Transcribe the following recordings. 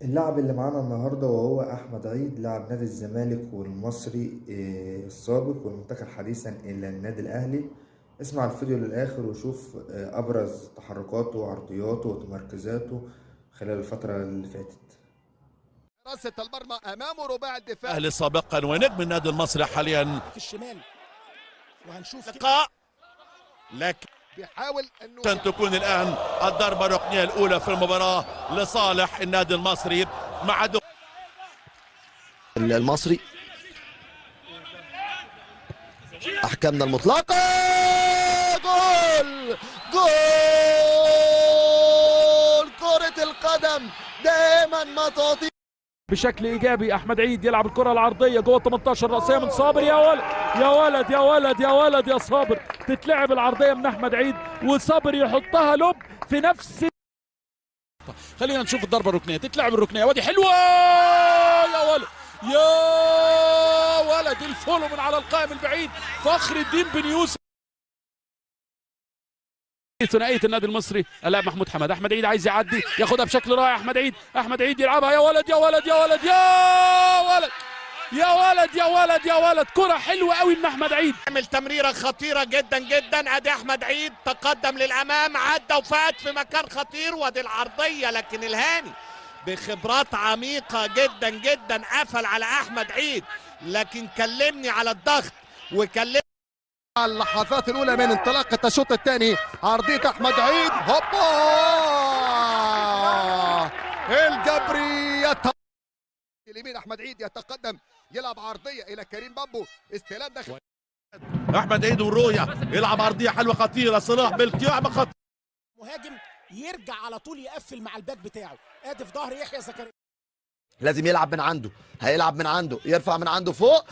اللاعب اللي معانا النهارده وهو أحمد عيد، لاعب نادي الزمالك والمصري السابق والمنتقل حديثا إلى النادي الأهلي. اسمع الفيديو للآخر وشوف أبرز تحركاته وعرضياته وتمركزاته خلال الفترة اللي فاتت. راسة المرمى أمامه رباع الدفاع. أهلي سابقا ونجم النادي المصري حاليا في الشمال، وهنشوف لقاء، لكن بيحاول انه تكون الآن الضربة الركنية الأولى في المباراة لصالح النادي المصري مع المصري. احكامنا المطلقه، جول جول كرة القدم دائما ما تعطي بشكل ايجابي. احمد عيد يلعب الكره العرضيه جوه 18 راسيه من صابر. يا ولد يا ولد يا ولد يا ولد يا صابر، تتلعب العرضيه من احمد عيد وصابر يحطها لب في نفس. خلينا نشوف الضربه الركنيه، تتلعب الركنيه، وادي حلوه يا ولد يا ولد، الفولو من على القائم البعيد فخر الدين بن يوسف. ثنائيه النادي المصري اللاعب محمود حماد. احمد عيد عايز يعدي ياخدها بشكل رائع. احمد عيد يلعبها، يا ولد يا ولد يا ولد يا ولد يا ولد يا ولد يا ولد، كره حلوه قوي من احمد عيد. عمل تمريره خطيره جدا جدا. ادي احمد عيد تقدم للامام، عدى وفات في مكان خطير، وادي العرضيه. لكن الهاني بخبرات عميقه جدا جدا قفل على احمد عيد. لكن كلمني على الضغط وكلمني اللحظات الاولى من انطلاقه الشوط الثاني. عرضيه احمد عيد، هوبا الجبري اليمين. احمد عيد يتقدم، يلعب عرضيه الى كريم بامبو، استلام داخل أحمد عيد والرؤية، يلعب عرضية حلوة خطيرة، صلاح بالكعب خطير. مهاجم يرجع على طول يقفل مع الباك بتاعه. ادي في ظهر يحيى زكريا، لازم يلعب من عنده، هيلعب من عنده، يرفع من عنده فوق.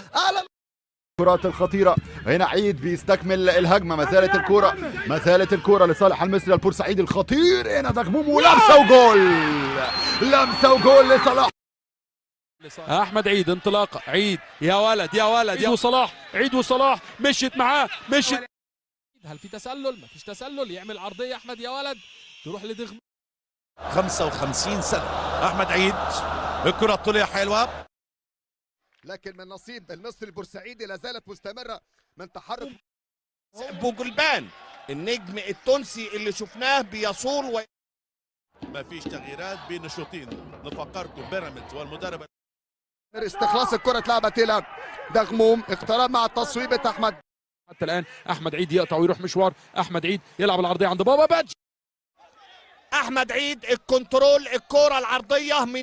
الكرات الخطيرة هنا، عيد بيستكمل الهجمة، ما زالت الكرة لصالح المصري البورسعيدي الخطير. هنا دغموم ولمسة وجول، لمسة وجول لصلاح. احمد عيد انطلاقه، عيد يا ولد يا ولد يا وصلاح، عيد وصلاح مشيت معاه مشيت. هل في تسلل؟ مفيش تسلل. يعمل عرضيه احمد يا ولد تروح لدغم. 55 سنة أحمد عيد، الكرة الطولية حلوة، لكن من نصيب المصري البورسعيدي لا زالت مستمره من تحرك بوجلبان النجم التونسي اللي شفناه بيصول ما فيش تغييرات بين الشوطين. نفكركم بيراميدز والمدرب استخلاص الكره اتلعبت الى دغموم، اقترب مع تصويبه احمد. حتى الان احمد عيد يقطع ويروح مشوار. احمد عيد يلعب العرضيه عند بابا بادج. احمد عيد الكنترول، الكره العرضيه من